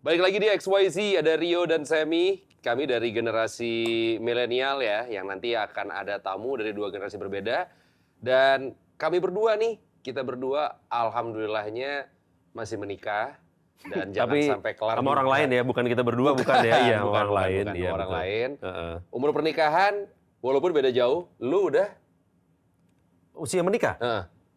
Balik lagi di XYZ, ada Rio dan Semi. Kami dari generasi milenial ya, yang nanti akan ada tamu dari dua generasi berbeda. Dan kami berdua nih, kita berdua alhamdulillahnya masih menikah. Dan jangan Tapi sampai kelar sama orang lain ya, bukan kita berdua, bukan ya? Iya, sama orang lain. Bukan, Iya, orang betul. lain. Umur pernikahan, walaupun beda jauh, lu udah Usia menikah?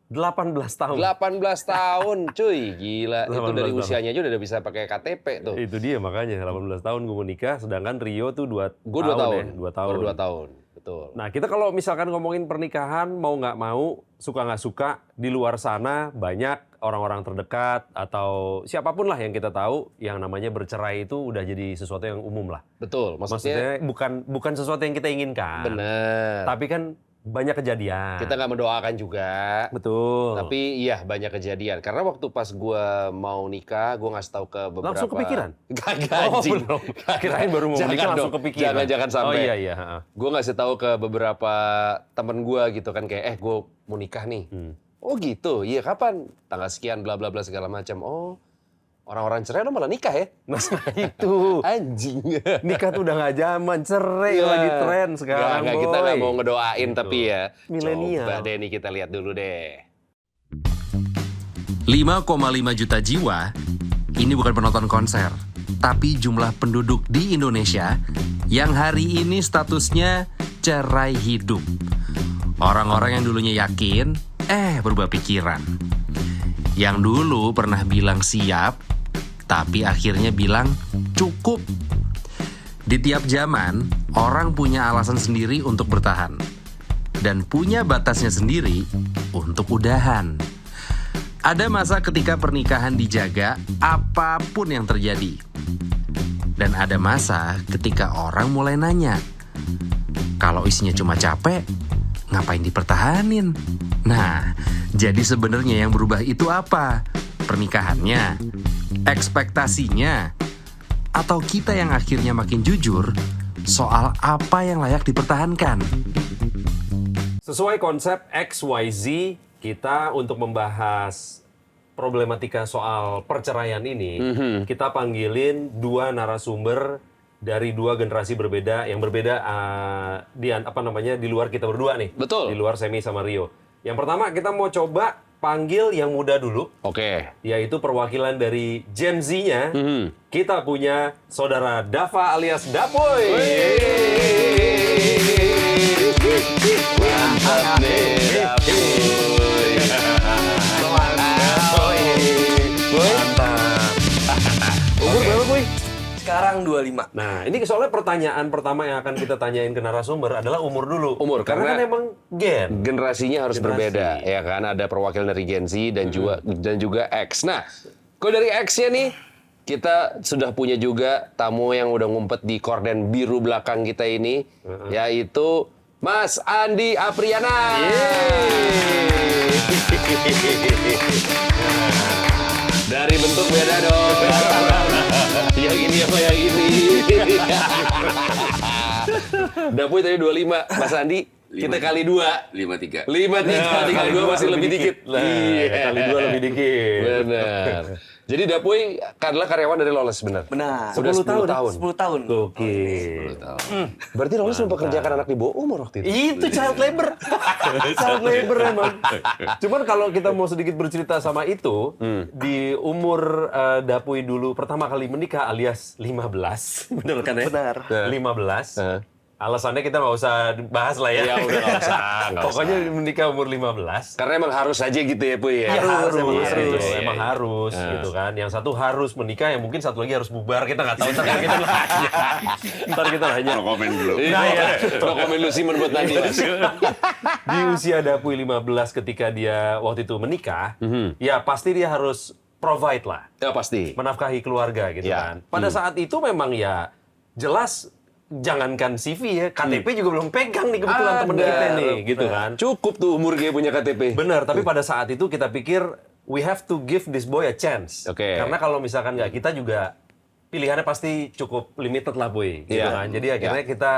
18 tahun. 18 tahun, cuy. Gila, itu 18 dari tahun. usianya aja udah bisa pakai KTP tuh. Itu dia makanya 18 tahun gue menikah, sedangkan Rio tuh 2 Gue 2 tahun. ya, 2 tahun. Baru 2 tahun, betul. Nah, kita kalau misalkan ngomongin pernikahan, mau nggak mau, suka nggak suka, di luar sana banyak orang-orang terdekat atau siapapun lah yang kita tahu, yang namanya bercerai itu udah jadi sesuatu yang umum lah. Betul, maksudnya bukan sesuatu yang kita inginkan. bener. Tapi kan banyak kejadian. Kita nggak mendoakan juga. Betul. Tapi iya banyak kejadian. Karena waktu pas gue mau nikah, gue ngasih tahu ke beberapa... Langsung kepikiran? Kagak, Oh, anjing. belum. Kirain baru mau Jangan menikah langsung dong. kepikiran. Jangan sampai. Oh iya. Gue ngasih tahu ke beberapa temen gue gitu kan, kayak gue mau nikah nih. Oh gitu, iya kapan? Tanggal sekian, bla bla bla segala macam. Oh, orang-orang cerai lo malah nikah ya? Nah itu. Anjing. Nikah tuh udah nggak zaman, cerai lagi tren sekarang, Nggak, boy. kita nggak mau ngedoain Gitu. tapi ya. Milenial. Coba deh nih kita lihat dulu deh. 5,5 juta jiwa, ini bukan penonton konser, tapi jumlah penduduk di Indonesia yang hari ini statusnya cerai hidup. Orang-orang yang dulunya yakin, berubah pikiran. Yang dulu pernah bilang siap, tapi akhirnya bilang cukup. Di tiap zaman, orang punya alasan sendiri untuk bertahan. Dan punya batasnya sendiri untuk udahan. Ada masa ketika pernikahan dijaga apapun yang terjadi. Dan ada masa ketika orang mulai nanya, kalau isinya cuma capek, ngapain dipertahanin? Nah, jadi sebenarnya yang berubah itu apa? Pernikahannya? Ekspektasinya? Atau kita yang akhirnya makin jujur soal apa yang layak dipertahankan? Sesuai konsep XYZ, kita untuk membahas problematika soal perceraian ini, kita panggilin dua narasumber dari dua generasi berbeda, yang berbeda di luar kita berdua nih. Betul. Di luar Semi sama Rio. Yang pertama kita mau coba panggil yang muda dulu, Oke. yaitu perwakilan dari Gen Z-nya. Kita punya saudara Dava alias Dapoy. Mantap nih, Dapoy. Mantap. Umur berapa, Boy? Sekarang 25. Nah, ini soalnya pertanyaan pertama yang akan kita tanyain ke narasumber adalah umur dulu. Umur, karena kan emang gen. Generasinya harus Generasi. berbeda, ya kan? Ada perwakilan dari Gen Z dan juga X. Nah, kalau dari X-nya nih, kita sudah punya juga tamu yang udah ngumpet di korden biru belakang kita ini, yaitu Mas Andi Apriana. Dari bentuk beda dong. Yang ini apa yang ini? Dapoy tadi 25, Mas Andi kita kali 2. 53. 53 kali 2 masih lebih dikit. Iya, kali 2 lebih dikit. Benar. Jadi Dapoy adalah karyawan dari Lawless, benar? Benar. Sudah 10 tahun. 10 tahun. Oke. Berarti Lawless mempekerjakan anak di bawah umur waktu itu? Itu child labor. Child labor emang. Cuman kalau kita mau sedikit bercerita sama itu, di umur Dapoy dulu pertama kali menikah alias 15. Bener kan ya? Benar. 15. Alasannya kita nggak usah bahas lah ya. Ya udah nggak usah. Pokoknya menikah umur 15. Karena emang harus aja gitu ya, Puy ya? Emang harus gitu kan. Yang satu harus menikah, yang mungkin satu lagi harus bubar. Kita nggak tahu, ntar kita nanya. No komen dulu. Nah, ya. No komen lu Simon buat Nadia. Di usia Dapoy 15 ketika dia waktu itu menikah, ya pasti dia harus provide lah, Ya pasti. menafkahi keluarga gitu Ya. kan. Pada saat itu memang ya jelas, jangankan CV ya, KTP juga belum pegang nih kebetulan temen kita nih, gitu kan. Cukup tuh umur dia punya KTP. Benar, tapi pada saat itu kita pikir we have to give this boy a chance. Oke. Karena kalau misalkan nggak, kita juga pilihannya pasti cukup limited lah, Boy. Gitu Iya. kan. Jadi akhirnya kita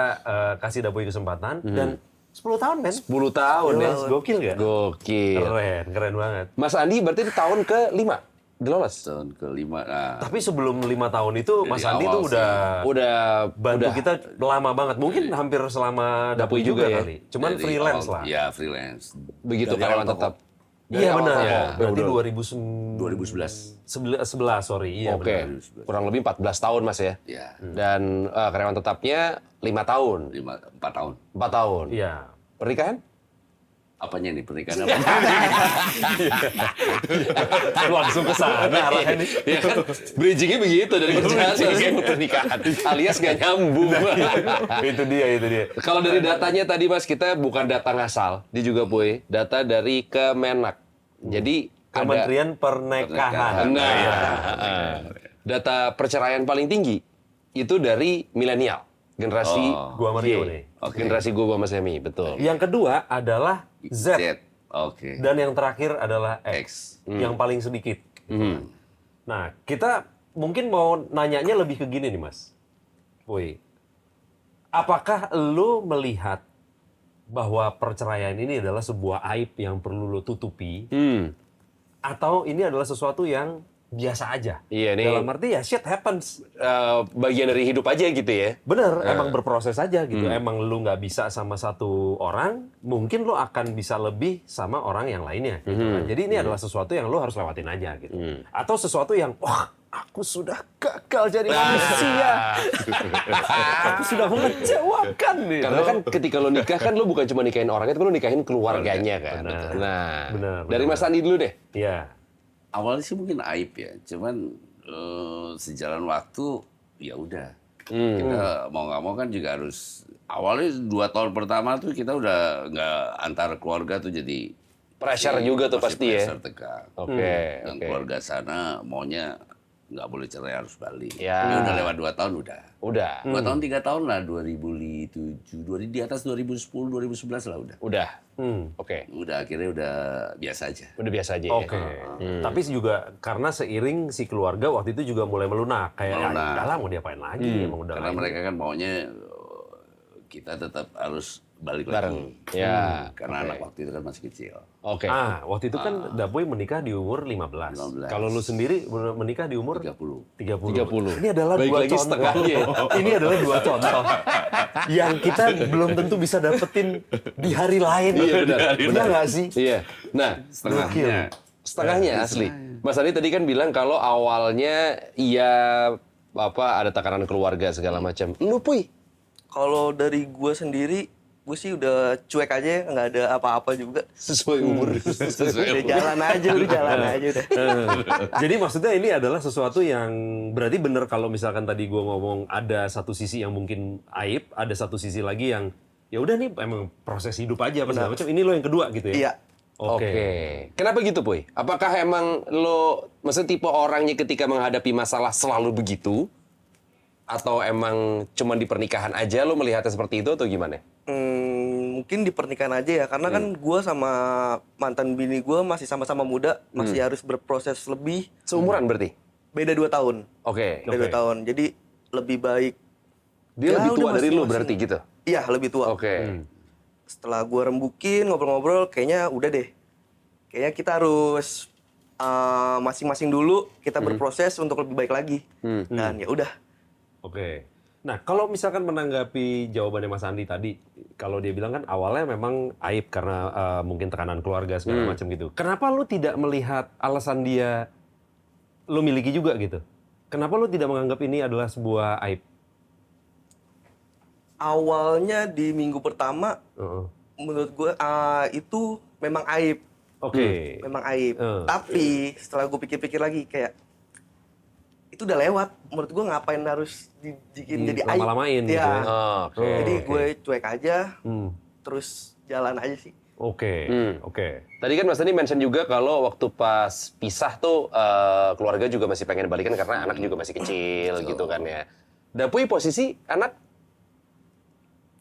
kasih Dapoy kesempatan dan 10 tahun, men. 10 tahun ya. Gokil gak? Gokil. Keren banget. Mas Andi berarti di tahun ke-5? Udah lolos. Tahun kelima. Nah, Tapi sebelum 5 tahun itu Dari Mas Andi awal tuh sih. Udah bantu udah. kita lama banget. Mungkin hampir selama Dapuy juga ya? kali. Cuman dari freelance awal- lah. Iya, freelance. Begitu Dari karyawan awal tetap. Iya awal benar. toko. Berarti Betul. 2011. 11, sorry. Iya Oke, benar. kurang lebih 14 tahun Mas ya. Ya, Dan karyawan tetapnya 5 tahun. 4 tahun. 4 tahun. Iya. Pernikahan? Apanya nih pernikahan apa? Langsung ke sana arahnya nih. Ya kan, bridgingnya begitu dari kerjaan langsung ke pernikahan. Alias gak nyambung. Itu dia. Kalau dari datanya tadi Mas, kita bukan data ngasal. Dia juga Boy, data dari Kemenak. Jadi ada Kementerian Pernikahan. data perceraian paling tinggi itu dari milenial, generasi Gua sama Rio Y. nih. Generasi gua sama Semi, betul. Yang kedua adalah Z. Oke. Dan yang terakhir adalah X. X. Yang paling sedikit. Nah, kita mungkin mau nanyanya lebih ke gini nih, Mas. Boy, apakah lu melihat bahwa perceraian ini adalah sebuah aib yang perlu lu tutupi, atau ini adalah sesuatu yang biasa aja? Iya, nih. Dalam arti ya shit happens. Bagian dari hidup aja gitu ya. Bener, emang berproses aja gitu. Emang lu nggak bisa sama satu orang, mungkin lu akan bisa lebih sama orang yang lainnya. Gitu kan. Jadi ini adalah sesuatu yang lu harus lewatin aja gitu. Atau sesuatu yang, wah, aku sudah gagal jadi manusia. Aku sudah mengecewakan. Gitu. Karena kan ketika lo nikah kan lo bukan cuma nikahin orangnya, tapi lo nikahin keluarganya kan. Benar. Nah, Benar, dari benar. Mas Andi dulu deh. Iya. Awalnya sih mungkin aib ya, cuman sejalan waktu ya udah. Kita mau nggak mau kan juga harus awalnya 2 tahun pertama tuh kita udah nggak antar keluarga tuh jadi Pressure juga tuh masih pasti ya. pressure tegang. Oke, Dan oke. keluarga sana maunya nggak boleh cerai harus balik. Ya. Ini udah lewat 2 tahun udah. Udah. 2 tahun 3 tahun lah 2007, di atas 2010, 2011 lah udah. Udah. Oke. Udah akhirnya udah biasa aja. Udah biasa aja Oke. ya. Tapi juga karena seiring si keluarga waktu itu juga mulai melunak. Kayak, Melunak. ya udah lah mau diapain lagi, emang udah Karena lah. mereka kan maunya kita tetap harus balik Bareng. lagi. Ya. Karena oke. anak waktu itu kan masih kecil. Oke. Waktu itu kan Dapuy menikah di umur 15. 15. Kalau lu sendiri menikah di umur 30. 30. Ini adalah Baik dua lagi contoh. setengahnya. Ini adalah 2 contoh yang kita belum tentu bisa dapetin di hari lain. Iya, benar. Benar nggak sih? Iya. Nah, Setengahnya. setengahnya asli. Mas Andi tadi kan bilang kalau awalnya iya ada tekanan keluarga segala macam. Lu Puy? Kalau dari gue sendiri, gue sih udah cuek aja, nggak ada apa-apa juga. Sesuai umur. Udah jalan aja udah. Jadi maksudnya ini adalah sesuatu yang berarti bener kalau misalkan tadi gua ngomong ada satu sisi yang mungkin aib, ada satu sisi lagi yang ya udah nih emang proses hidup aja apa segala macam. Ini lo yang kedua gitu ya? Iya. Oke. Kenapa gitu, Puy? Apakah emang lo, maksudnya tipe orangnya ketika menghadapi masalah selalu begitu? Atau emang cuma di pernikahan aja lo melihatnya seperti itu atau gimana? Mungkin di pernikahan aja ya, karena kan gue sama mantan bini gue masih sama-sama muda, masih harus berproses lebih. Seumuran berarti? Beda 2 tahun. Oke. Beda 2 tahun. Jadi lebih baik. Dia Ya, lebih tua udah dari lo masing-masing. berarti gitu? Iya, lebih tua. Oke. Setelah gue rembukin, ngobrol-ngobrol, kayaknya udah deh. Kayaknya kita harus masing-masing dulu kita berproses untuk lebih baik lagi. Dan ya udah. Oke. Nah, kalau misalkan menanggapi jawabannya Mas Andi tadi, kalau dia bilang kan awalnya memang aib karena mungkin tekanan keluarga segala macam gitu. Kenapa lu tidak melihat alasan dia lu miliki juga gitu? Kenapa lu tidak menganggap ini adalah sebuah aib? Awalnya di minggu pertama, Heeh. menurut gue itu memang aib. Oke. Memang aib. Hmm. Tapi setelah gue pikir-pikir lagi kayak itu udah lewat. Menurut gue ngapain harus dibikin jadi aib? Lama-lamain gitu Iya. ya. Oke. Jadi gue cuek aja, Hmm. terus jalan aja sih. Oke. Hmm. Oke. Tadi kan Mas Andi mention juga kalau waktu pas pisah tuh keluarga juga masih pengen balikan karena anak juga masih kecil gitu kan ya. Dapuy posisi anak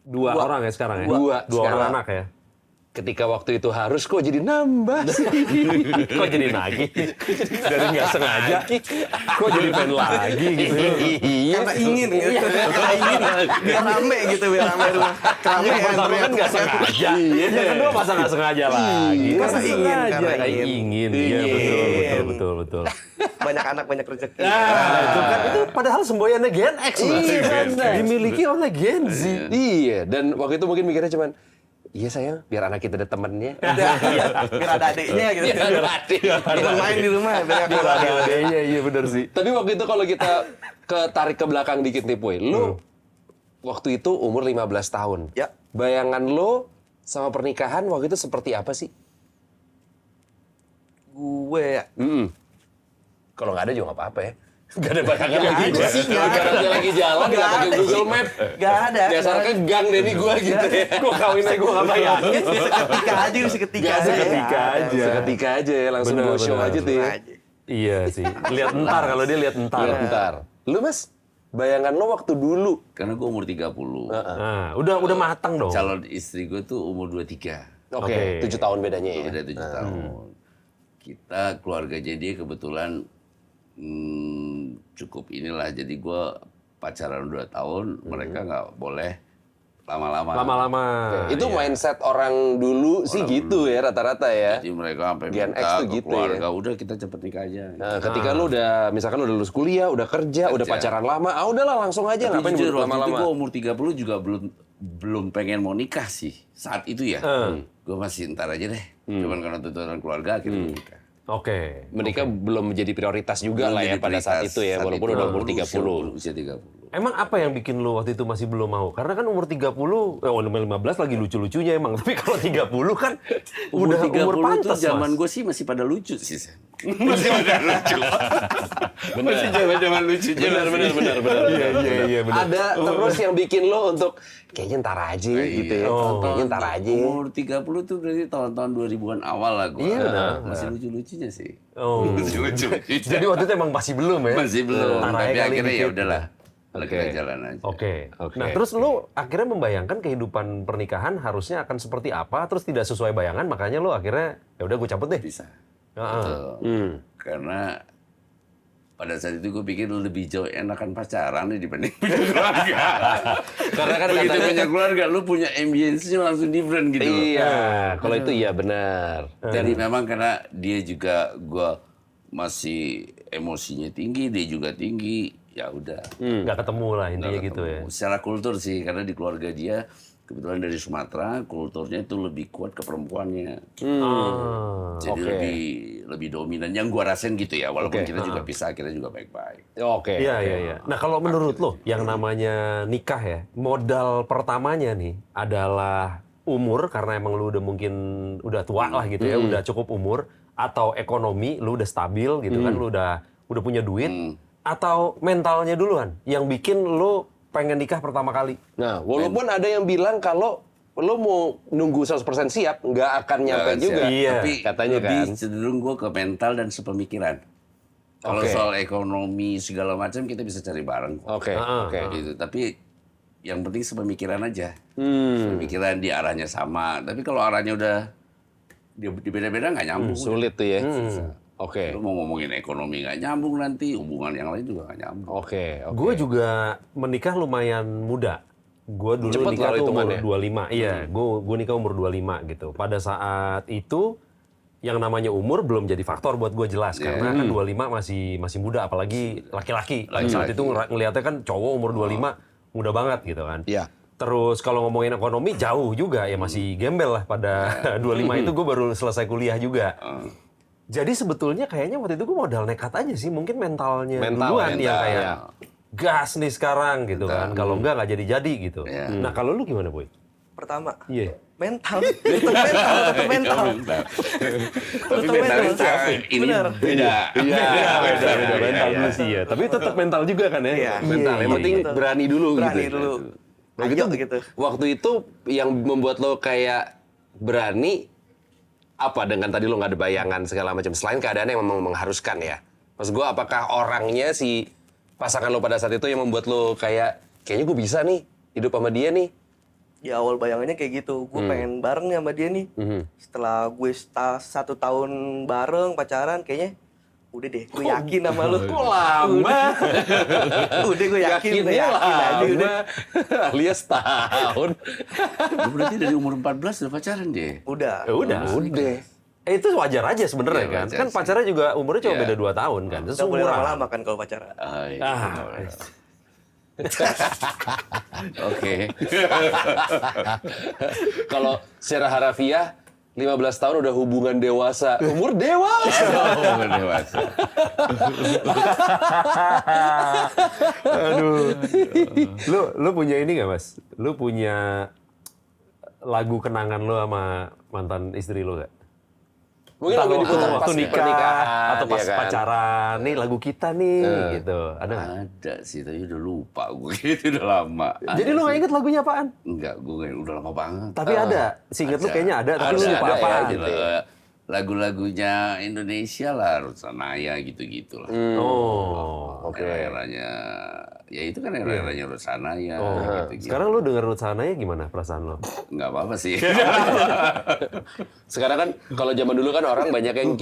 2 orang ya sekarang ya? Dua Dua sekarang. orang anak ya? ketika waktu itu harus kok jadi nambah sih. Kok jadi lagi? Dari nggak sengaja, kok jadi pengen lagi gitu? Iya. Karena ingin gitu. Karena ingin biar rame gitu, biar rame rumah. Rame Yang pertama kan nggak sengaja, yang kedua masa nggak sengaja lagi? Karena Masa ingin, sengaja. karena ingin. Ingin, iya betul. banyak anak banyak rezeki. Nah, itu kan itu padahal semboyannya Gen X loh. Iya, benar. Dimiliki oleh Gen Z. Iya, dan waktu itu mungkin mikirnya cuman, iya sayang, biar anak kita ada temennya. Biar ada adiknya gitu. Biar ada adik. Teman main di rumah biar nggak keluar. Iya benar sih. Tapi waktu itu kalau kita tarik ke belakang dikit nih, Puy. Lu waktu itu umur 15 tahun. Ya. Bayangan lu sama pernikahan waktu itu seperti apa sih? Gue ya. Kalau nggak ada juga nggak apa-apa ya. Nggak ada bayangan Nggak lagi. ada sih, nggak ada. Dia lagi jalan, Nggak nggak pakai ada Google sih. Map. Nggak ada. Biasanya kan gang deh nih gua gitu ya. Gue kawin aja gue nggak bayangin. Seketika aja, seketika Nggak, aja. seketika aja. Seketika aja ya, langsung Benar, go show benar. aja tuh ya. Aja. Iya sih. Lihat entar kalau dia lihat entar. Iya, bentar. Lu Mas, bayangan lo waktu dulu. Karena gue umur 30. Nah, udah matang dong. Calon istri gue tuh umur 23. Oke, 7 tahun bedanya ya. Beda 7 tahun. Kita keluarganya dia kebetulan cukup inilah. Jadi gue pacaran 2 tahun, mereka nggak boleh lama-lama. Lama-lama. Itu mindset orang dulu sih gitu ya rata-rata ya. Jadi mereka sampai Gen X minta tuh ke gitu keluarga, ya. udah kita cepet nikah aja. Nah, ketika lu udah, misalkan udah lulus kuliah, udah kerja, udah pacaran lama, udahlah langsung aja, Tapi ngapain jujur, dulu waktu itu lama-lama. gue umur 30 juga belum pengen mau nikah sih. Saat itu ya. Gue masih ntar aja deh. Cuman karena tuntutan keluarga, akhirnya gue nikah. Oke. Menikah belum menjadi prioritas juga Belum lah ya jadi pada saat prioritas. itu ya, Saat walaupun itu udah umur 30. Usia 30. Emang apa yang bikin lu waktu itu masih belum mau? Karena kan umur 30, umur 15 lagi lucu-lucunya emang. Tapi kalau 30 kan udah umur pantas, tuh zaman Mas. gue sih masih pada lucu sih. Masih pada lucu. Masih zaman lucunya. Benar. Iya benar. Ada terus yang bikin lo untuk kayaknya ntar aja gitu ya. Kayaknya ntar aja. Umur 30 tuh berarti tahun-tahun 2000-an awal lah gue. Iya, benar. Masih lucu-lucunya sih. Oh. Masih lucu. Jadi waktu itu emang masih belum ya? Masih belum. Ntar aja Tapi kali akhirnya ya dikit. udahlah. Kita jalan aja. Oke. Oke. Nah, terus lu akhirnya membayangkan kehidupan pernikahan harusnya akan seperti apa, terus tidak sesuai bayangan, makanya lu akhirnya ya udah gue cabut deh. Bisa. Heeh. Betul. Karena pada saat itu gue pikir lebih jauh enakan pacaran nih dibanding punya keluarga. Karena kan begitu katanya- punya keluarga, lu punya ambience-nya langsung different gitu. Iya, kalau itu iya benar. Jadi memang karena dia juga gue masih emosinya tinggi, dia juga tinggi, ya udah. Nggak ketemu lah intinya gitu ya. Secara kultur sih, karena di keluarga dia kebetulan dari Sumatera, kulturnya itu lebih kuat ke perempuannya. Ah. Jadi lebih dominan. Yang gua rasain gitu ya, walaupun kita juga bisa akhirnya juga baik-baik. Oke. Iya. Nah, kalau menurut lo, yang namanya nikah ya, modal pertamanya nih adalah umur, karena emang lu udah mungkin udah tua lah gitu ya, udah cukup umur, atau ekonomi, lu udah stabil gitu kan, lu udah punya duit, atau mentalnya duluan yang bikin lu pengen nikah pertama kali. Nah, walaupun ada yang bilang kalau lo mau nunggu 100% siap, nggak akan nyampe Nggak juga. siap. Iya. Tapi Katanya lebih kan. cenderung gue ke mental dan sepemikiran. Kalau Oke. soal ekonomi segala macam kita bisa cari bareng. kok. Oke. Gitu. Tapi yang penting sepemikiran aja. Hmm. Pemikiran di arahnya sama. Tapi kalau arahnya udah di beda-beda nggak nyambung. Sulit tuh ya. Oke. Lu mau ngomongin ekonomi nggak nyambung nanti, hubungan yang lain juga nggak nyambung. Oke. Gue juga menikah lumayan muda. Gue dulu Cepet nikah lah tuh umur hitungannya. 25. Iya, gue nikah umur 25 gitu. Pada saat itu yang namanya umur belum jadi faktor buat gue jelas karena kan 25 masih muda, apalagi laki-laki. Pada saat itu ngelihatnya kan cowok umur 25 muda banget gitu kan. Iya. Terus kalau ngomongin ekonomi jauh juga ya masih gembel lah pada 25 itu gue baru selesai kuliah juga. Jadi sebetulnya kayaknya waktu itu gue modal nekat aja sih, mungkin mentalnya duluan yang kayak ya. gas nih sekarang gitu kan. Kalau enggak jadi-jadi gitu. Iya. Nah kalau lu gimana Boy? Pertama, Iya. mental. Tetap mental. Tapi Tetap mentalnya mental. ini Bener. beda. Beda mental iya. dulu sih ya. Tapi tetap mental juga kan ya. Iya. Mental. Yang penting Betul. berani dulu Berani gitu. dulu. Nah, Ayo gitu. Waktu itu yang membuat lo kayak berani apa dengan tadi lo nggak ada bayangan segala macam selain keadaan yang memang mengharuskan ya. Maksud gue apakah orangnya si pasangan lo pada saat itu yang membuat lo kayaknya gue bisa nih hidup sama dia nih. Di awal bayangannya kayak gitu. Gue pengen bareng nih sama dia nih. Setelah gue 1 tahun bareng pacaran, kayaknya udah deh, gue yakin sama lu. Kok lama? Udah gue yakin aja udah. Alias tahun. Lu berarti dari umur 14 udah pacaran deh. Udah. Ya udah. Itu wajar aja sebenarnya Iya, kan. wajar Kan sih. pacarnya juga umurnya cuma Iya. beda 2 tahun kan. Nggak boleh Seumuran. lama-lama kan kalau pacaran. Iya. Ah, Oke. Kalau secara harafiah 15 tahun udah hubungan dewasa. Umur dewasa. Oh, dewasa. lu punya ini nggak Mas? Lu punya lagu kenangan lu sama mantan istri lu nggak? Mungkin Entah lagu waktu, diputar waktu pas nikah pernikahan, atau pas ya kan? pacaran, nih lagu kita nih gitu. Ada nggak? Ada sih, tapi udah lupa gue. Itu udah lama. Jadi lu nggak inget lagunya apaan? Enggak, gue udah lama banget. Tapi ada. Seinget lu kayaknya ada, tapi lu lupa ada ya, apaan. gitu. Lagu-lagunya Indonesia lah, Ruth Sanaya gitu-gitu lah. Oh. Oke. Era-eranya, ya itu kan era-eranya Ruth Sanaya. Oh. Gitu-gitu. Sekarang lu denger Ruth Sanaya gimana perasaan lo? Nggak apa-apa sih. Sekarang kan kalau zaman dulu kan orang banyak yang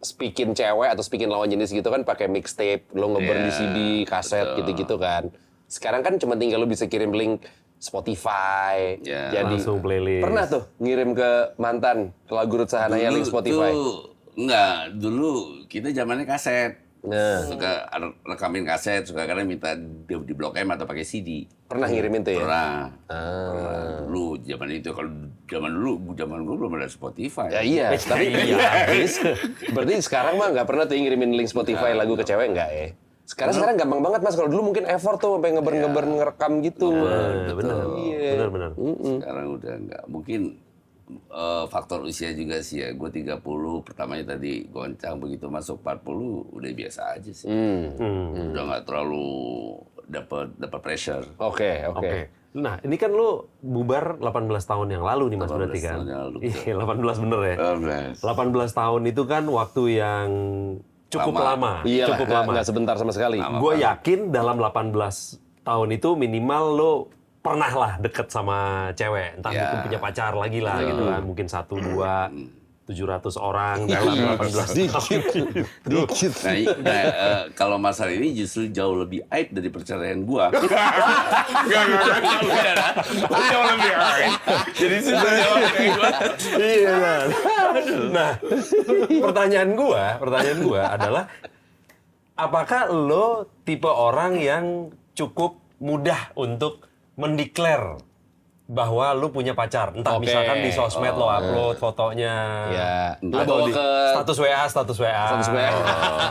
speakin cewek atau speakin lawan jenis gitu kan pakai mixtape, lo ngeber di Iya, CD, kaset betul. gitu-gitu kan. Sekarang kan cuma tinggal lo bisa kirim link Spotify. Ya. Jadi Langsung playlist. pernah tuh ngirim ke mantan lagu Ruth Sahanaya link Spotify. Enggak, dulu kita zamannya kaset. Nah. Suka rekamin kaset, suka kadang minta di Blok M atau pakai CD. Pernah ngirimin tuh ya? Pernah. Pernah. Dulu zaman itu, kalau zaman gue belum ada Spotify. Ya iya, tapi berarti sekarang mah nggak pernah tuh ngirimin link Spotify lagu ke cewek nggak ya? Sekarang gampang banget Mas, kalau dulu mungkin effort tuh sampai ngeber ngerekam gitu. Bener. Iya. Bener. Sekarang udah enggak. Mungkin faktor usia juga sih ya. Gue 30, pertamanya tadi goncang, begitu masuk 40 udah biasa aja sih. Udah nggak terlalu dapat pressure. Oke. Oke. Nah, ini kan lu bubar 18 tahun yang lalu nih Mas 18 berarti kan? tahun yang lalu, Iya, 18 bener ya? 18. 18 tahun itu kan waktu yang cukup lama. Iya lah, Cukup lama. nggak sebentar sama sekali. Gue yakin dalam 18 tahun itu minimal lo pernah lah deket sama cewek. Entah Ya. mungkin punya pacar lagi lah gitu kan. Mungkin 1, 2, 700 orang dalam 18 tahun. Dikit. Nah, kalau masalah ini justru jauh lebih aib dari perceraian gua. Jauh lebih aib. Jadi susah jawab kayak gua. Iya kan. Nah, pertanyaan gua adalah apakah lo tipe orang yang cukup mudah untuk mendeklar bahwa lu punya pacar? Entah Oke. misalkan di sosmed lo upload fotonya. Ya, lo Atau bawa di ke status WA. status WA.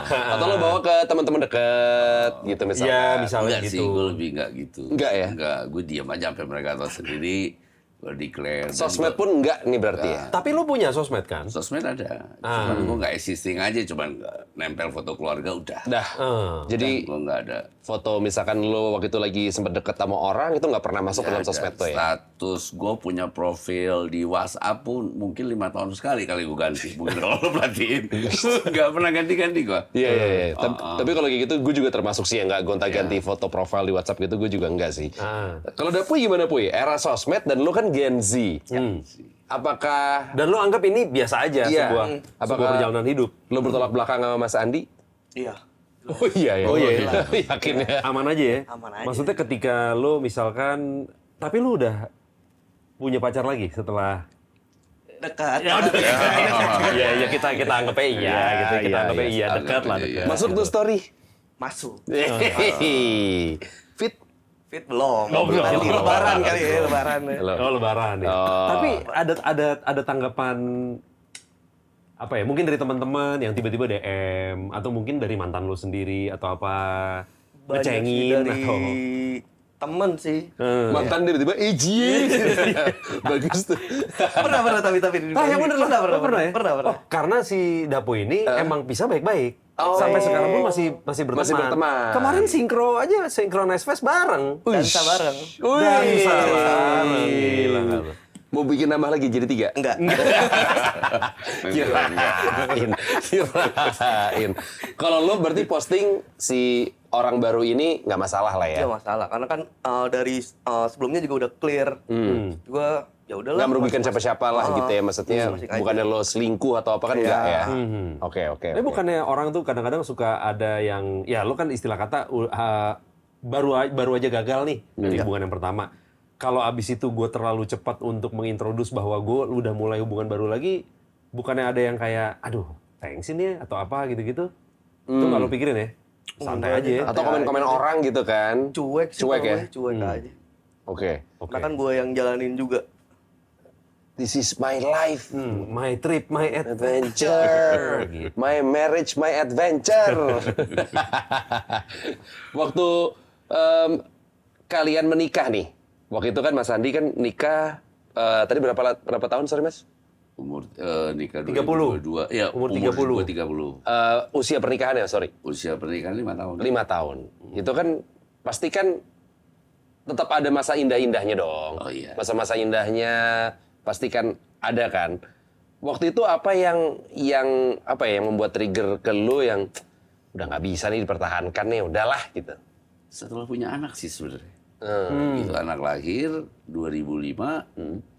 Atau lo bawa ke teman-teman deket gitu misalnya. Iya, misalnya Enggak sih, gitu. gue lebih enggak gitu. Enggak ya? Enggak, gue diam aja sampai mereka tahu sendiri. Gue declare. Dan Sosmed pun enggak nih berarti ya? Tapi lu punya sosmed kan? Sosmed ada. Cuman gue nggak existing aja, cuman nempel foto keluarga udah. Dah. Jadi Gue nggak ada. foto misalkan lo waktu itu lagi sempet deket sama orang itu nggak pernah masuk ke dalam Nggak sosmed ada. tuh ya? Status gue punya profil di WhatsApp pun mungkin 5 tahun sekali kali gue ganti. Mungkin kalau lo perhatiin. Nggak pernah ganti-ganti gue. Iya. Tapi kalau kayak gitu gue juga termasuk sih yang nggak gonta-ganti foto profil di WhatsApp gitu, gue juga enggak sih. Kalau udah Puy gimana Puy? Era sosmed dan lo kan Gen Z. Apakah Dan lu anggap ini biasa aja Iya. sebuah Apakah- perjalanan hidup? lo bertolak belakang sama Mas Andi? Iya. Oh iya ya. Yakin ya. Aman aja ya? Aman aja. Maksudnya ketika lu misalkan, tapi lu udah punya pacar lagi setelah Dekat. ya kita anggapnya iya gitu, kita anggapnya iya dekat lah. Anggapnya Dekat. iya. Masuk tuh story. Masuk. Fit. Fit belum. belum. Nanti lebaran kali ya, lebaran. Oh lebaran ya. Tapi ada tanggapan apa ya? Mungkin dari teman-teman yang tiba-tiba DM atau mungkin dari mantan lu sendiri atau apa Banyak sih ngecengin dari atau temen sih. Mantan tiba-tiba ejie. Bagus tuh. Pernah tapi yang bener lah. pernah ya? Pernah. Oh, karena si Dapo ini emang bisa baik-baik. Sampai sekarang pun masih berteman. Masih berteman. Kemarin sinkro aja, synchronize fest bareng. Dansa bareng. Dansa bareng. Gila nggak lu? Mau bikin nambah lagi jadi 3? Enggak. Kirain. Kalau lo berarti posting si orang baru ini nggak masalah lah ya? Iya masalah karena kan dari sebelumnya juga udah clear. Juga ya udahlah. Nggak merugikan masing-masing. siapa-siapa lah gitu ya maksudnya. Masing-masing aja. Bukannya lo selingkuh atau apa kan enggak ya? Oke. Tapi bukannya orang tuh kadang-kadang suka ada yang, ya lo kan istilah kata baru aja gagal nih dari hubungan yang pertama. Kalau abis itu gue terlalu cepat untuk mengintroduce bahwa gue udah mulai hubungan baru lagi, bukannya ada yang kayak, aduh, thanksin ya atau apa gitu-gitu? Itu nggak lo pikirin ya? Santai aja ya. Atau komen-komen orang gitu kan? Cuek sih, Cuek ya? pokoknya, cuek aja. Oke. Karena kan gue yang jalanin juga. This is my life. My trip, my Adventure. Gitu. My marriage, my adventure. Waktu kalian menikah nih. Waktu itu kan Mas Andi kan nikah tadi berapa tahun sorry Mas? Umur nikah 30. 2022. Ya, Umur umur 30. gue 30. Usia pernikahan ya sorry. Usia pernikahan 5 tahun. 5 tahun. Itu kan pasti kan tetap ada masa indah-indahnya dong. Oh, iya. Masa-masa indahnya pasti kan ada kan. Waktu itu apa yang membuat trigger ke lu yang udah nggak bisa nih dipertahankan nih, udahlah gitu. Setelah punya anak sih sebenarnya. Itu anak lahir 2005.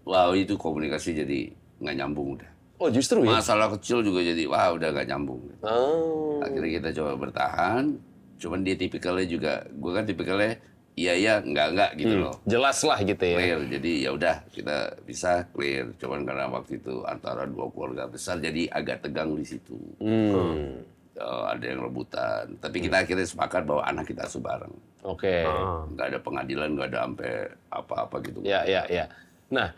Wow, itu komunikasi jadi nggak nyambung udah. Oh justru ya? Masalah kecil juga jadi wah udah nggak nyambung. Oh. Akhirnya kita coba bertahan. Cuman dia tipikalnya juga, gue kan tipikalnya iya enggak gitu loh. Jelas lah gitu ya. Clear. Jadi ya udah kita bisa clear. Cuman karena waktu itu antara dua keluarga besar jadi agak tegang di situ. Ada yang rebutan. Tapi kita akhirnya sepakat bahwa anak kita asuh bareng. Oke. Nggak ada pengadilan, nggak ada sampai apa-apa gitu. Ya. Nah,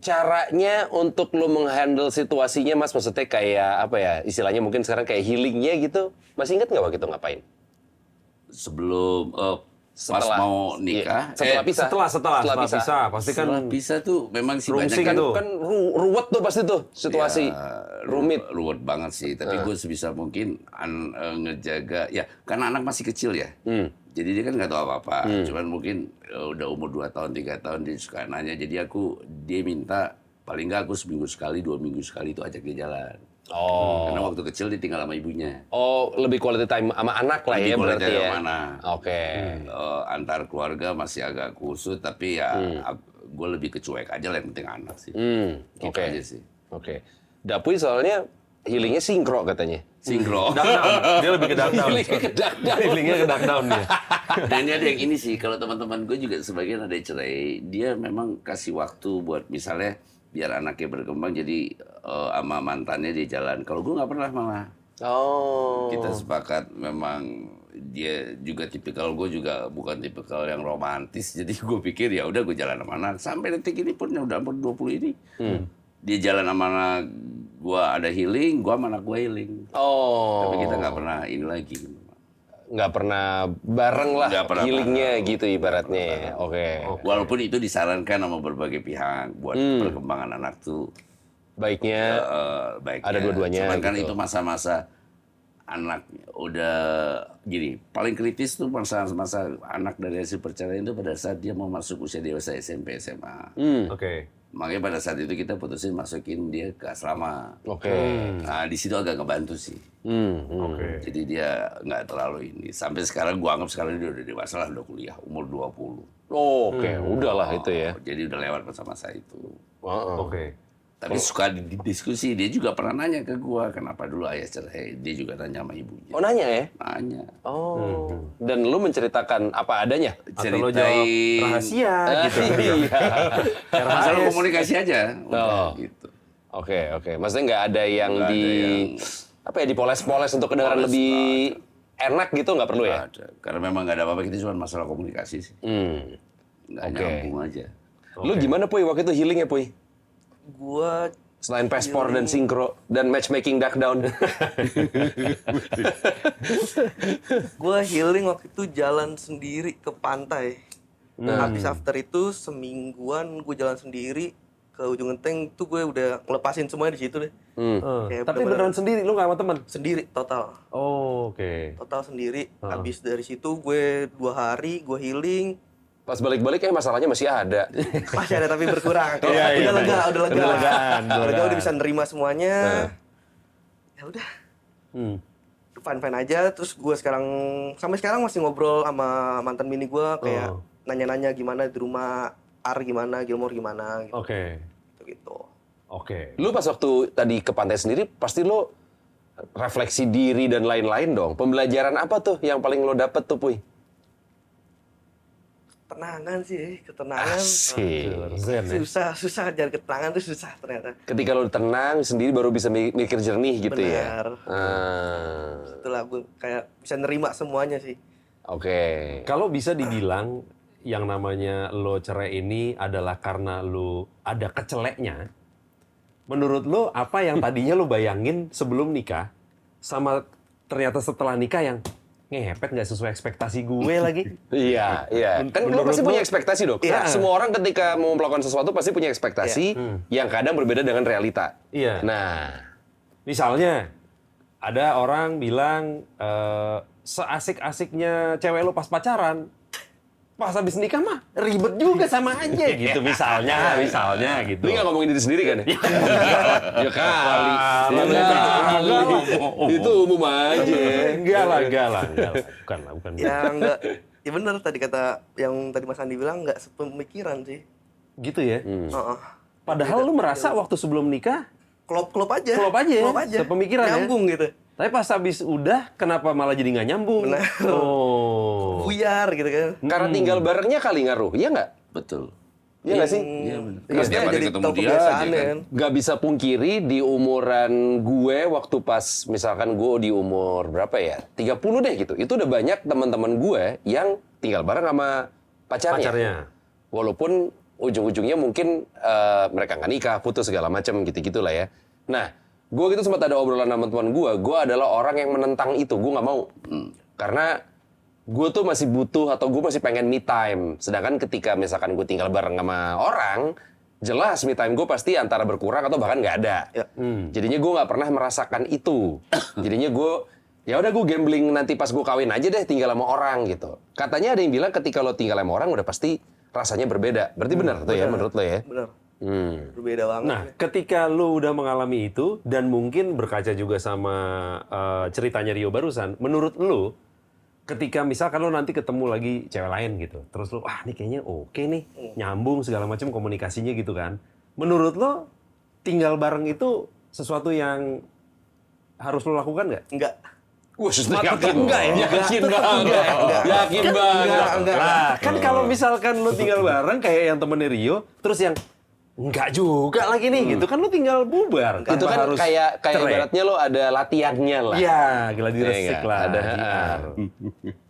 caranya untuk lu menghandle situasinya Mas, maksudnya kayak apa ya, istilahnya mungkin sekarang kayak healingnya gitu. Masih ingat nggak waktu itu ngapain? Sebelum pas Setelah- mau nikah, Setelah pisah. Setelah pisah, pasti kan setelah pisah tuh memang sih banyak rungsing kan itu. Kan ruwet tuh pasti tuh situasi. ya, rumit. ruwet banget sih. Tapi gue sebisa mungkin ngejaga ya karena anak masih kecil ya. Jadi dia kan nggak tahu apa-apa. Cuman mungkin udah umur 2 tahun 3 tahun dia suka nanya. Jadi dia minta paling nggak aku seminggu sekali 2 minggu sekali itu ajak dia jalan. Oh. Karena waktu kecil dia tinggal sama ibunya. Oh, lebih quality time sama anak lah ya Lebih quality berarti time ya. sama anak. Oke. Antar keluarga masih agak kusut tapi ya gue lebih kecuek aja lah yang penting anak sih. Gitu Oke. aja sih. Oke. Dapuy soalnya healingnya sinkro katanya. Sinkro. dia lebih ke dark down. Healingnya ke dark down. Healingnya ke dark down dia. Dan ini ada yang ini sih, kalau teman-teman gue juga sebagian ada yang cerai, dia memang kasih waktu buat misalnya biar anaknya berkembang jadi sama mantannya dia jalan. Kalau gue nggak pernah malah. Oh. Kita sepakat memang dia juga tipikal, gue juga bukan tipikal yang romantis. Jadi gue pikir ya udah gue jalan sama anak. Sampai detik ini pun yang udah umur 20 ini. Dia jalan sama anak gue ada healing, gue sama anak gue healing. Oh. Tapi kita nggak pernah ini lagi. Nggak pernah bareng lah Nggak pernah healingnya bareng. gitu ibaratnya ya. Oke. Walaupun itu disarankan sama berbagai pihak buat perkembangan anak tuh Baiknya baiknya. ada dua-duanya Cuman kan gitu. itu masa-masa anak udah gini, paling kritis tuh masa-masa anak dari hasil perceraian itu pada saat dia mau masuk usia dewasa SMP, SMA. Oke. Makanya pada saat itu kita putusin masukin dia ke asrama. Oke. Nah di situ agak ngebantu sih. Oke. Jadi dia nggak terlalu ini. Sampai sekarang gua anggap sekarang dia udah dewasa lah, udah kuliah, umur 20. Oke, udahlah itu ya. Jadi udah lewat masa-masa itu. Oke. Tapi suka diskusi, dia juga pernah nanya ke gua, kenapa dulu ayah cerai? Dia juga nanya sama ibunya. Oh nanya ya? Nanya. Oh. Dan lu menceritakan apa adanya? Atau lo jawab rahasia gitu. Iya. Masalah komunikasi aja. Udah, Oh. gitu. Oke. Maksudnya nggak ada yang Nggak ada yang- apa ya dipoles-poles untuk kedengaran Poles, lebih enak gitu nggak perlu ya? Nggak ada. Karena memang nggak ada apa-apa, kita cuma masalah komunikasi sih. Nggak Oke. nyambung aja. Lu gimana Puy waktu itu healingnya Puy? Gua Selain paspor dan sinkro dan matchmaking duck down. healing waktu itu jalan sendiri ke pantai. Habis after itu semingguan gue jalan sendiri ke ujung genteng tuh gue udah ngelepasin semuanya di situ deh. Kayak Tapi bener-bener beneran sendiri, lu nggak sama teman? sendiri total. Oh, oke. Total sendiri. Habis dari situ gue 2 hari gue healing. Pas balik-balik masalahnya masih ada. Masih ada tapi berkurang. Kalau Iya, udah lega, Udah legaan, Udah lega, udah bisa nerima semuanya. Ya udah. Fine-fine aja. Terus gue sampai sekarang masih ngobrol sama mantan bini gue kayak nanya-nanya gimana di rumah, gimana, Gilmore gimana gitu. Oke. Gitu. Oke. Lu pas waktu tadi ke pantai sendiri pasti lu refleksi diri dan lain-lain dong. Pembelajaran apa tuh yang paling lo dapet tuh Puy? Ketenangan sih, ketenangan. Asik. Zen ya. Susah cari ketenangan tuh susah ternyata. Ketika lo tenang sendiri baru bisa mikir jernih gitu ya. Benar. Setelah gue kayak bisa nerima semuanya sih. Oke. Kalau bisa dibilang yang namanya lo cerai ini adalah karena lo ada keceleknya, menurut lo apa yang tadinya lo bayangin sebelum nikah sama ternyata setelah nikah yang ngepet nggak sesuai ekspektasi gue lagi? Iya, iya. Kan lo Menurut pasti lo- punya ekspektasi dong. Iya. Semua orang ketika mau melakukan sesuatu pasti punya ekspektasi yang kadang berbeda dengan realita. Iya. Nah, Misalnya ada orang bilang seasik-asiknya cewek lo pas pacaran, pas habis nikah mah ribet juga sama aja gitu misalnya gitu. ini nggak ngomongin diri sendiri kan ya? Ya kali. Lah, Ya kali. Itu umum aja. Enggak lah. Bukan. Ya enggak, ya bener tadi kata yang tadi Mas Andi bilang nggak sepemikiran sih. Gitu ya. Heeh. Padahal lu merasa waktu sebelum nikah Klop aja. Klop aja, sepemikiran ya? Nyambung gitu. tapi pas habis udah kenapa malah jadi nggak nyambung? Benar. Oh. Buyar gitu kan. Karena tinggal barengnya kali ngaruh, iya nggak? Betul. Iya nggak sih? Iya benar. Iya, Setiap hari jadi ketemu tahu dia aja kebiasaannya kan. kan. Gak bisa pungkiri di umuran gue waktu pas misalkan gue di umur berapa ya? 30 deh gitu. Itu udah banyak teman-teman gue yang tinggal bareng sama pacarnya. Walaupun ujung-ujungnya mungkin mereka nggak nikah, putus segala macam gitu-gitulah ya. Nah, gue gitu sempat ada obrolan sama teman gue adalah orang yang menentang itu, gue nggak mau. Karena gue tuh masih butuh atau gue masih pengen me time. Sedangkan ketika misalkan gue tinggal bareng sama orang, jelas me time gue pasti antara berkurang atau bahkan nggak ada. Ya. Jadinya gue nggak pernah merasakan itu. Jadinya gue ya udah gue gambling nanti pas gue kawin aja deh tinggal sama orang gitu. Katanya ada yang bilang ketika lo tinggal sama orang udah pasti rasanya berbeda. Berarti benar tuh ya menurut lo ya? Bener. Hmm. Berbeda banget. Nah, ketika lu udah mengalami itu dan mungkin berkaca juga sama ceritanya Rio barusan, menurut lu ketika misalkan lu nanti ketemu lagi cewek lain gitu, terus lu ini kayaknya oke nih, nyambung segala macam komunikasinya gitu kan. Menurut lu tinggal bareng itu sesuatu yang harus lu lakukan nggak? Enggak. Wah, yakin Enggak ya? Yakin banget. Yakin banget. Enggak. Lah, kan kalau misalkan lu tinggal bareng kayak yang temennya Rio, terus yang enggak juga lagi nih gitu kan lu tinggal bubar. Itu tanpa kan harus kayak cerai. ibaratnya lo ada latihannya lah. Iya, gladi Iya resik nggak? lah. Ada, JR.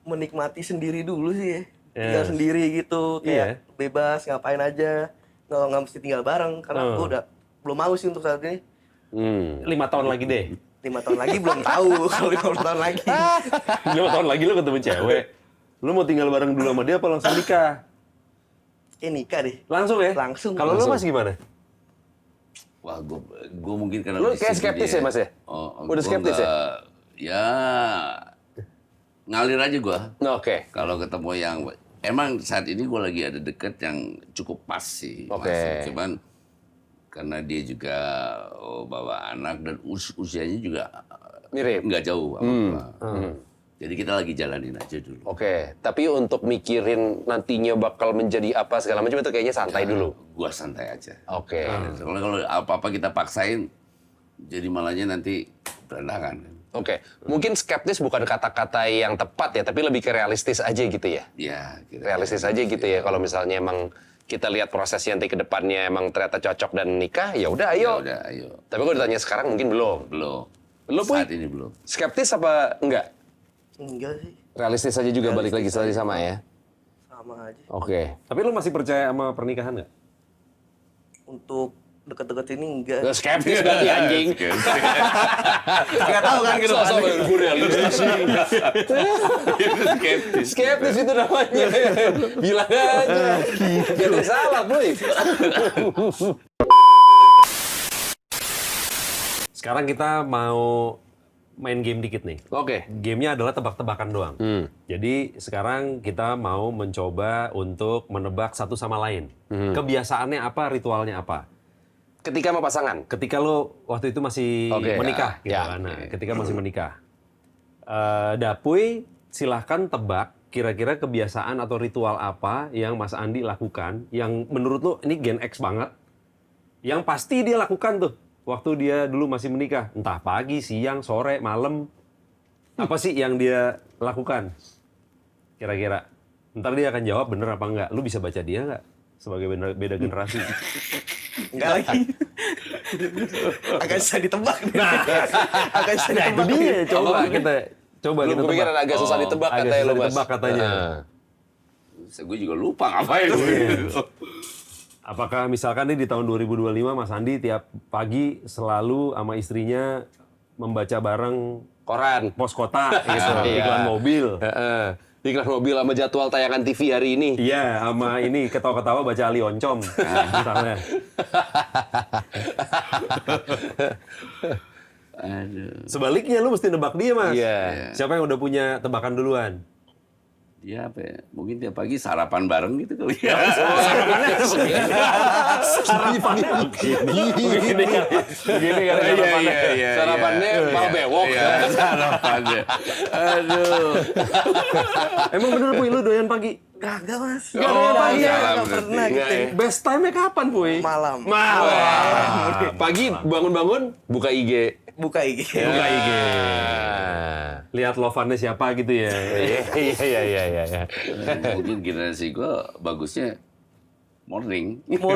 Menikmati sendiri dulu sih ya. Tinggal Yes. sendiri gitu, kayak Iya. bebas ngapain aja. Nggak mesti tinggal bareng karena gue udah belum mau sih untuk saat ini. 5 tahun lagi deh. 5 tahun lagi belum tahu kalau 5 tahun lagi. 5 tahun lagi lu ketemu cewek. Lu mau tinggal bareng dulu sama dia apa langsung nikah? Nikah deh. Langsung ya? Langsung. Kalau lu Mas gimana? Wah, gue mungkin karena Lu di kayak sini skeptis dia- ya, Mas ya? Udah gua skeptis ya? nggak- Ya, ngalir aja gue. Nah, oke. Kalau ketemu yang emang saat ini gue lagi ada deket yang cukup pas sih. Oke. Mas. Cuman karena dia juga bawa anak dan usianya juga Mirip. nggak jauh sama gua. Jadi kita lagi jalanin aja dulu. Oke, tapi untuk mikirin nantinya bakal menjadi apa segala macam itu kayaknya santai dulu. Gua santai aja. Oke. Kalau apa-apa kita paksain, jadi malahnya nanti berantakan. Oke, mungkin skeptis bukan kata-kata yang tepat ya, tapi lebih ke realistis aja gitu ya. Ya, gitu. Realistis aja gitu ya. Kalau misalnya emang kita lihat prosesnya nanti ke depannya emang ternyata cocok dan nikah, ya udah Ya ayo. udah, ayo. Tapi kalau ditanya sekarang mungkin belum. Belum. Lu, Puy? Saat ini belum. Skeptis apa enggak? Enggak sih. Realistis aja juga balik lagi tadi sama ya. Sama aja. Oke. Tapi lu masih percaya sama pernikahan nggak? Untuk deket-deket ini enggak. Lu skeptis berarti anjing. Enggak tahu kan gitu. Sosok gue realistis nih. Skeptis itu namanya. Bilang aja. Gak ada salah, Boy. Sekarang kita mau main game dikit nih. Oke. Gamenya adalah tebak-tebakan doang. Jadi sekarang kita mau mencoba untuk menebak satu sama lain. Kebiasaannya apa, ritualnya apa. Ketika mau pasangan. Ketika lo waktu itu masih Oke, menikah, gitu ya, kan. Nah, ketika masih menikah. Dapuy, silahkan tebak kira-kira kebiasaan atau ritual apa yang Mas Andi lakukan, yang menurut lo ini Gen X banget, yang pasti dia lakukan tuh waktu dia dulu masih menikah. Entah pagi, siang, sore, malam. Apa sih yang dia lakukan? Kira-kira. Ntar dia akan jawab bener apa enggak. Lu bisa baca dia nggak? Sebagai beda generasi. Enggak lagi. Agak susah ditebak. Agak susah Nah, itu ditebak. dia. Coba kita Belum kita kepikiran agak susah ditebak Agak katanya susah lu, Mas. ditebak katanya. Gue juga lupa ngapain. Apakah misalkan nih di tahun 2025 Mas Andi tiap pagi selalu sama istrinya membaca bareng Koran. pos kota gitu, Iya. iklan mobil. Heeh. Iklan mobil sama jadwal tayangan TV hari ini. Iya, sama ini ketawa-ketawa baca Ali Oncom. Misalnya. Aduh. Sebaliknya lu mesti nebak dia, Mas. Iya. Siapa yang udah punya tebakan duluan? Dia apa ya? Mungkin tiap pagi sarapan bareng gitu kali ya. Sarapannya begini kan Iya. Sarapannya mau bewok. Iya, sarapannya. Aduh. Emang bener Puy, lu doyan pagi? Kagak, Mas. Nggak ada pagi ya? Nggak Salah pernah berarti. gitu. Best time-nya kapan, Puy? Malam. Pagi bangun-bangun buka IG. Buka IG. Buka IG. Ah. Lihat lovannya siapa gitu ya. Iya. Mungkin generasi gue bagusnya morning. Om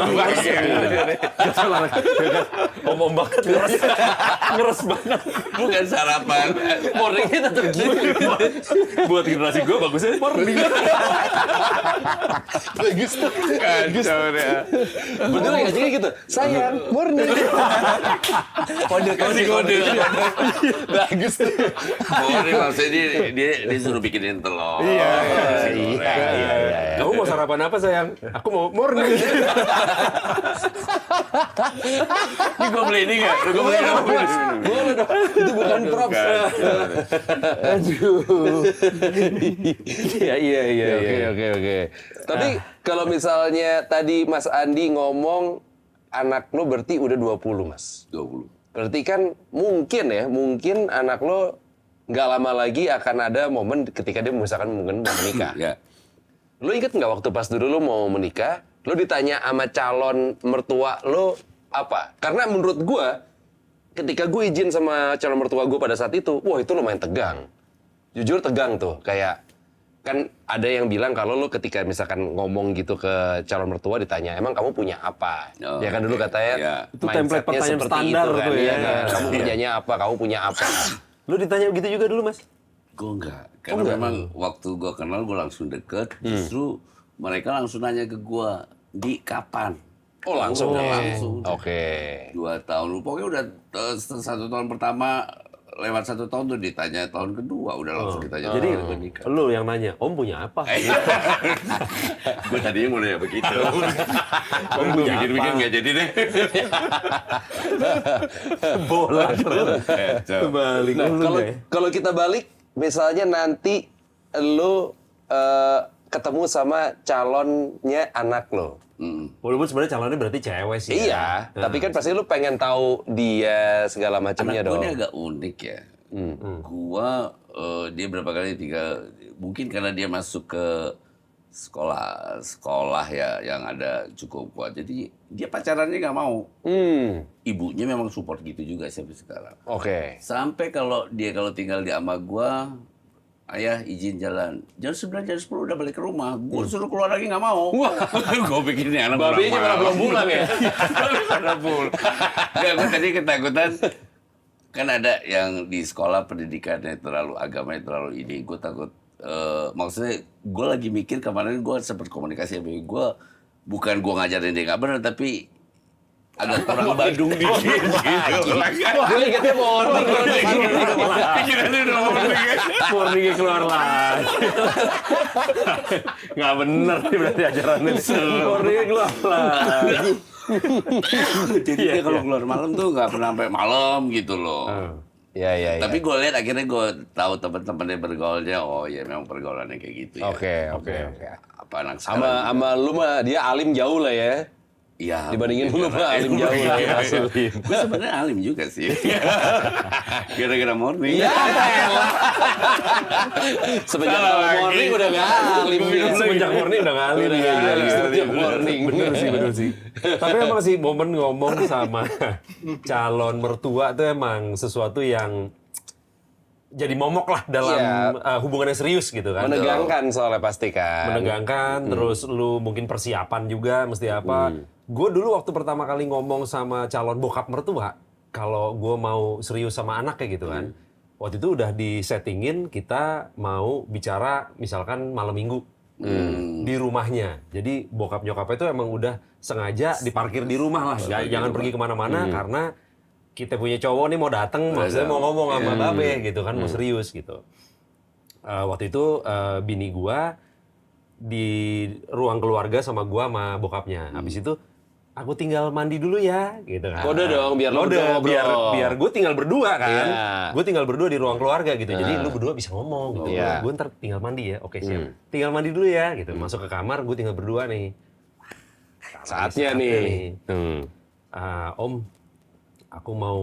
banget ngeres banget. Bukan sarapan. Morningnya tetap gini. Buat generasi gue bagusnya morning. Bagus tuh. Kacau deh. Bener nggak sih gitu? Sayang, morning. Kode. Bagus tuh. Morning maksudnya dia suruh bikinin telur. Iya. Iya. Kamu mau sarapan apa sayang? Aku mau morning. Ini gue beli ini nggak? Gue beli apa? Boleh dong. Itu bukan props. Aduh. Iya. Oke. Tapi kalau misalnya tadi Mas Andi ngomong anak lo berarti udah 20, Mas. 20. Berarti kan mungkin anak lo nggak lama lagi akan ada momen ketika dia misalkan mungkin mau menikah. Ya. Lo inget nggak waktu pas dulu lo mau menikah, lo ditanya sama calon mertua lo apa? Karena menurut gua, ketika gue izin sama calon mertua gue pada saat itu, wah itu lumayan tegang. Jujur tegang tuh, kayak kan ada yang bilang kalau lo ketika misalkan ngomong gitu ke calon mertua ditanya, emang kamu punya apa? Oh, Ya kan dulu katanya, ya. Itu template mindsetnya pertanyaan seperti standar itu kan, tuh ya. iya kan? Kamu punyanya apa? Kamu punya apa? Lu ditanya gitu juga dulu, Mas? Gue enggak. Karena memang waktu gue kenal gue langsung deket. Justru mereka langsung nanya ke gue, di kapan? Oh langsung. Langsung. Oke. 2 tahun. Pokoknya udah 1 tahun pertama, lewat 1 tahun tuh ditanya tahun kedua. Udah langsung ditanya. Jadi gue nikah. lu yang nanya, Om punya apa? Gue tadinya mau nanya begitu. Om gue mikir-mikir nggak jadi deh. Bola Kacau. balik Nah, dulu deh. kalau kita balik, misalnya nanti lo ketemu sama calonnya anak lo. Walaupun sebenarnya calonnya berarti cewek sih. Iya, tapi kan pasti lo pengen tahu dia segala macamnya Anak gue dong. ini agak unik ya. Gua dia berapa kali mungkin karena dia masuk ke sekolah ya yang ada cukup kuat. Jadi dia pacarannya nggak mau. Ibunya memang support gitu juga sampai sekarang. Oke. Sampai kalau tinggal di ama gua, ayah izin jalan. Jam 9, jam 10 udah balik ke rumah. Gua suruh keluar lagi nggak mau. Gua pikir ini anak Babinya malah belum pulang ya. Belum pulang. Nggak, gua tadi ketakutan. Kan ada yang di sekolah pendidikannya terlalu agamanya terlalu ini. Gue takut. Maksudnya gue lagi mikir kemarin gue sempat komunikasi sama gue. Bukan gue ngajarin dia nggak benar, tapi agak kurang Bandung dikit gitu. Gue ingetnya morning. Pikirannya udah morning ya. Warningnya keluar lagi. Nggak bener nih berarti ajarannya. Warningnya keluar lagi. Jadi dia kalau keluar malam tuh nggak pernah sampai malam gitu loh. Iya. Tapi gue lihat akhirnya gue tahu teman-temannya bergaulnya, oh ya memang pergaulannya kayak gitu ya. Oke. Apa anak sekarang? Sama lu mah dia alim jauh lah ya. Iya. Dibandingin lu mah alim jauh lah ya. Gue sebenarnya alim juga sih. Gara-gara morning. Iya. Semenjak morning udah nggak alim. Semenjak morning udah ngalir. Udah nggak alim semenjak morning. Bener sih. Tapi emang sih momen ngomong sama calon mertua tuh emang sesuatu yang jadi momok lah dalam hubungan yang serius gitu kan. Menegangkan soalnya pasti kan. Menegangkan, terus lu mungkin persiapan juga mesti apa. Gue dulu waktu pertama kali ngomong sama calon bokap mertua, kalau gue mau serius sama anak kayak gitu kan, waktu itu udah disettingin kita mau bicara misalkan malam minggu di rumahnya. Jadi bokap nyokapnya itu emang udah sengaja diparkir di rumah lah, jangan pergi kemana-mana karena kita punya cowok nih mau dateng, maksudnya mau ngomong sama babe gitu kan, mau serius gitu. Waktu itu bini gua di ruang keluarga sama gua sama bokapnya. Habis itu aku tinggal mandi dulu ya, gitu kan. Kode dong, biar lu berdua ngobrol. biar gue tinggal berdua kan. Iya. Gue tinggal berdua di ruang keluarga gitu. Jadi lu berdua bisa ngomong gitu. Iya. Gue ntar tinggal mandi ya. Oke, siap. Tinggal mandi dulu ya gitu. Masuk ke kamar, gue tinggal berdua nih. Saatnya nih. Om, aku mau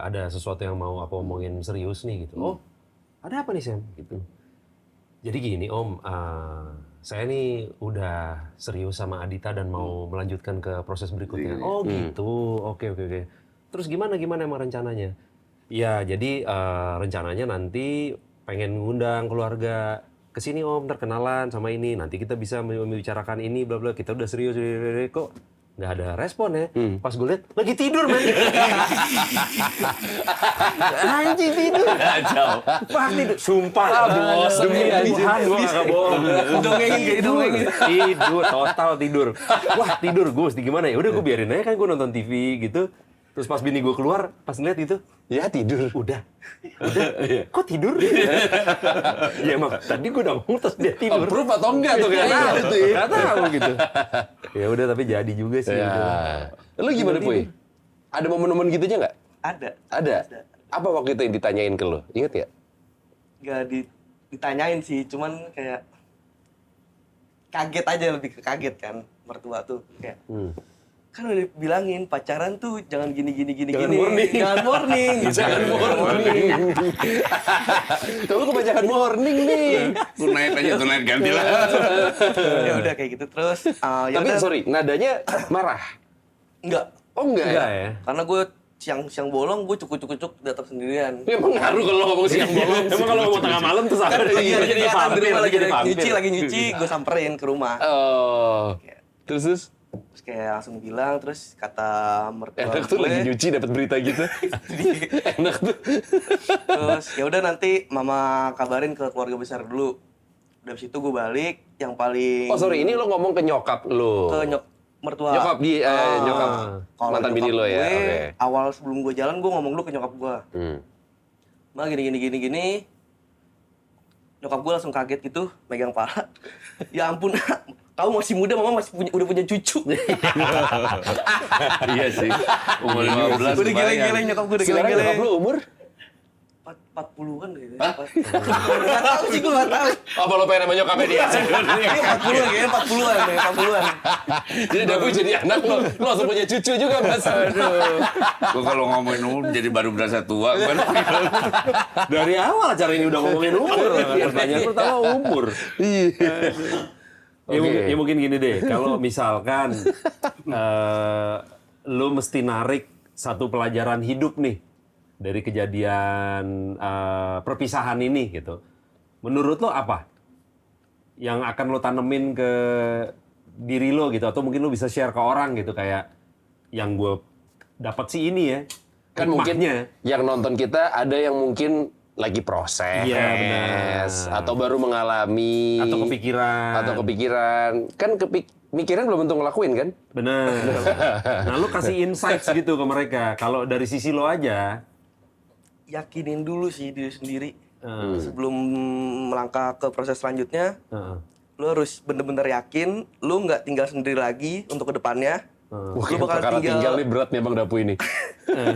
ada sesuatu yang mau aku omongin serius nih gitu. Oh, ada apa nih Sam? Gitu. Jadi gini Om, saya nih udah serius sama Adita dan mau melanjutkan ke proses berikutnya. Oh gitu, oke. Terus gimana emang rencananya? Ya jadi rencananya nanti pengen ngundang keluarga ke sini Om, terkenalan sama ini. Nanti kita bisa membicarakan ini, bla bla. Kita udah serius, kok nggak ada respon ya. Pas gue liat lagi tidur men. Anjing tidur. Wah tidur. Sumpah. bos, Demi anjing. Tuhan gue nggak bohong. Dongengin. Tidur, total tidur. Wah tidur gue mesti gimana ya? Udah gue biarin aja kan gue nonton TV gitu. Terus pas bini gue keluar, pas ngeliat itu, Ya tidur. udah, kok tidur? Ya emang tadi gue udah ngomong terus dia tidur. Approve atau enggak tuh kan? Nggak tahu gitu. Ya udah tapi jadi juga sih. Ya. Lu gimana Puy? Ada momen-momen gitunya nggak? Ada. Apa waktu itu yang ditanyain ke lu? Ingat ya? Nggak ditanyain sih, cuman kayak kaget aja, lebih ke kaget kan mertua tuh kayak. Kan udah bilangin pacaran tuh jangan gini. Jangan morning. Jangan morning. Jangan morning. Kamu kebanyakan morning nih. Tonight aja, tonight ganti lah. Ya udah kayak gitu terus. Ya Tapi udah. sorry, nadanya marah. Enggak. Oh enggak Enggak ya? ya? Karena gue siang bolong, gue cuk datang sendirian. Emang ngaruh kalau ngomong siang bolong. Emang kalau mau tengah malam tuh Kan sampai lagi kegiatan di rumah, lagi vampir. lagi nyuci, gue samperin ke rumah. Oh. Terus? Terus kayak langsung bilang, terus kata mertua Enak tuh lagi nyuci dapat berita gitu. Enak tuh. Terus ya udah nanti mama kabarin ke keluarga besar dulu. Dari situ gue balik, yang paling Oh sorry, ini lo ngomong ke nyokap lo. ke mertua. Nyokap nyokap Kalau mantan nyokap bini lo ya. gue, Oke. awal sebelum gue jalan, gue ngomong dulu ke nyokap gue. Ma gini. Nyokap gue langsung kaget gitu, megang pala. Ya ampun, kamu masih muda, mama udah punya cucu. Iya sih. Umur 15 Udah geleng-geleng nyokap gue, udah Sekarang geleng-geleng. nyokap lo umur? 40-an gitu. Gak tau sih, gue gak tau. Apa lo pengen sama nyokapnya dia? Ini 40-an kayaknya, 40-an. Jadi Dapu jadi anak lo langsung punya cucu juga mas. Aduh. Gue kalau ngomongin umur jadi baru berasa tua. Dari awal acara ini udah ngomongin umur. Pertanyaan pertama umur. Ya mungkin gini deh, kalau misalkan lu mesti narik satu pelajaran hidup nih dari kejadian perpisahan ini gitu. Menurut lo apa yang akan lo tanemin ke diri lo gitu, atau mungkin lo bisa share ke orang gitu, kayak yang gue dapat sih ini ya. Kan mungkin hikmahnya. yang nonton kita ada yang mungkin lagi proses, Iya, benar. atau baru mengalami, Atau kepikiran. Kan mikiran belum tentu ngelakuin kan? Bener. Nah, lu kasih insights gitu ke mereka. Kalau dari sisi lo aja, Yakinin dulu sih diri sendiri. Sebelum melangkah ke proses selanjutnya, lo harus bener-bener yakin lo nggak tinggal sendiri lagi untuk kedepannya. Wah, Lo bakal perkara tinggal tinggal, nih berat nih Bang Dapu ini.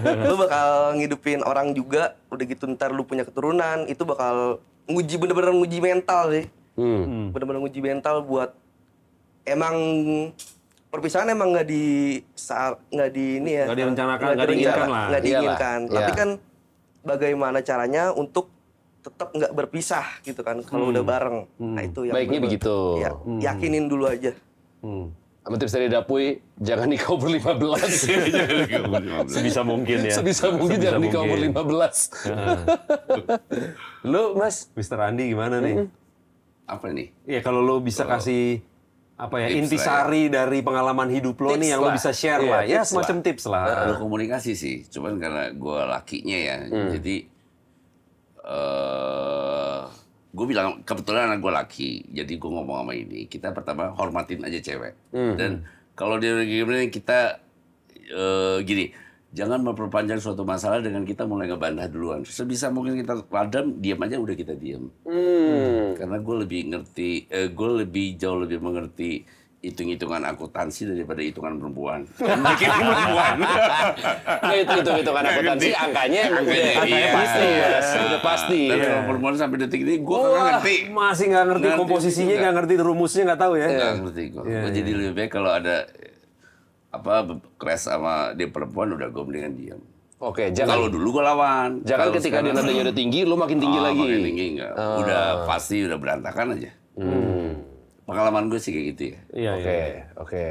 lo bakal ngidupin orang juga. Udah gitu ntar lo punya keturunan, itu bakal bener-bener nguji mental sih. Bener-bener nguji mental buat emang perpisahan emang nggak direncanakan, nggak diinginkan lah. nggak diinginkan. Iyalah, Tapi iya. kan bagaimana caranya untuk tetap nggak berpisah gitu kan kalau udah bareng. Nah itu yang Baiknya bener-bener- begitu. Ya, yakinin dulu aja. Sama tips dari Dapuy, jangan nikah umur 15. Sebisa mungkin ya. Sebisa mungkin jangan nikah umur 15. Lu, Mas? Mr. Andi gimana nih? Apa nih? Iya, kalau lo bisa kasih apa ya, Tips intisari dari pengalaman hidup lo Tips nih yang lo lah. bisa share Iya, lah. Ya, tips semacam tips lah. Perlu komunikasi sih, cuman karena gue lakinya ya, jadi gue bilang kebetulan anak gue laki, jadi gue ngomong sama ini, kita pertama hormatin aja cewek, dan kalau dia gimana kita gini, jangan memperpanjang suatu masalah dengan kita mulai ngebantah duluan. Sebisa mungkin kita padam, diam aja udah kita diam. Karena gue lebih ngerti, gue jauh lebih mengerti hitung-hitungan akuntansi daripada hitungan perempuan. Bikin perempuan. Nah, itu hitungan akuntansi, angkanya emang Angkanya pasti, iya. Mas. Udah pasti. Tapi kalau perempuan sampai detik ini gue nggak ngerti. Masih nggak ngerti Ngerti komposisinya, juga. nggak ngerti rumusnya, nggak tahu ya. Nggak ngerti gue. Gue jadi lebih baik kalau ada apa crash sama dia perempuan udah gue mendingan diam. Oke, Kalau jangan dulu gue lawan. jangan Kalau ketika dia sekarang, nadanya udah tinggi, lu makin tinggi lagi. Makin tinggi enggak. Udah pasti udah berantakan aja. Pengalaman gue sih kayak gitu ya. Iya, Oke, iya. oke.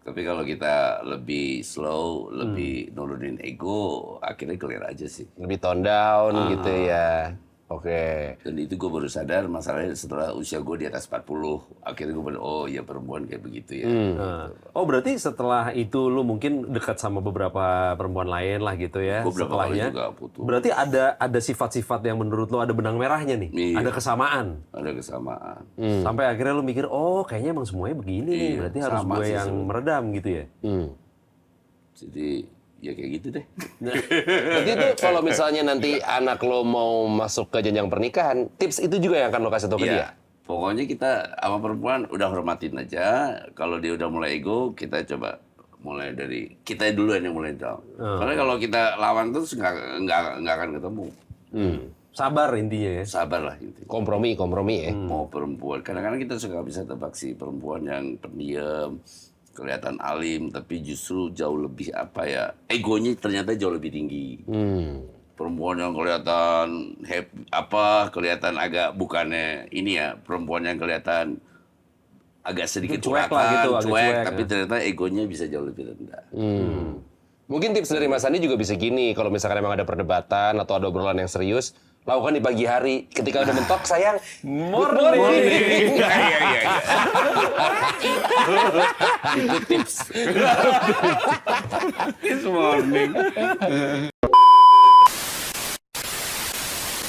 Tapi kalau kita lebih slow, lebih nurunin ego, akhirnya clear aja sih. Lebih tone down gitu ya. Oke. Dan itu gue baru sadar masalahnya setelah usia gue di atas 40. Akhirnya gue baru, oh ya perempuan kayak begitu ya. Nah. Oh, berarti setelah itu lu mungkin dekat sama beberapa perempuan lain lah gitu ya. Gue berapa kali setelahnya. juga putus. Berarti ada sifat-sifat yang menurut lu ada benang merahnya nih. Iya. Ada kesamaan. Ada kesamaan. Sampai akhirnya lu mikir, oh kayaknya emang semuanya begini nih. Iya, Berarti harus sama gue sih yang sebenarnya. meredam gitu ya. Jadi ya kayak gitu deh. Berarti itu kalau misalnya nanti anak lo mau masuk ke jenjang pernikahan, tips itu juga yang akan lo kasih tau ke dia? Iya. Pokoknya kita sama perempuan udah hormatin aja. Kalau dia udah mulai ego, kita coba mulai dari kita duluan yang mulai down. Karena kalau kita lawan terus nggak akan ketemu. Sabar intinya ya. Sabar lah intinya. Kompromi ya. Mau perempuan, kadang-kadang kita suka bisa tebak sih perempuan yang pendiam, kelihatan alim, tapi justru jauh lebih apa ya, egonya ternyata jauh lebih tinggi. Perempuan yang kelihatan kelihatan agak bukannya ini ya, perempuan yang kelihatan agak sedikit Cuek lah urakan, gitu, agak cuek, tapi ya. ternyata egonya bisa jauh lebih rendah. Mungkin tips dari Mas Andi juga bisa gini, kalau misalkan emang ada perdebatan atau ada obrolan yang serius, lakukan di pagi hari. Ketika udah mentok, sayang, Morning. Iya. Itu tips. Tips morning.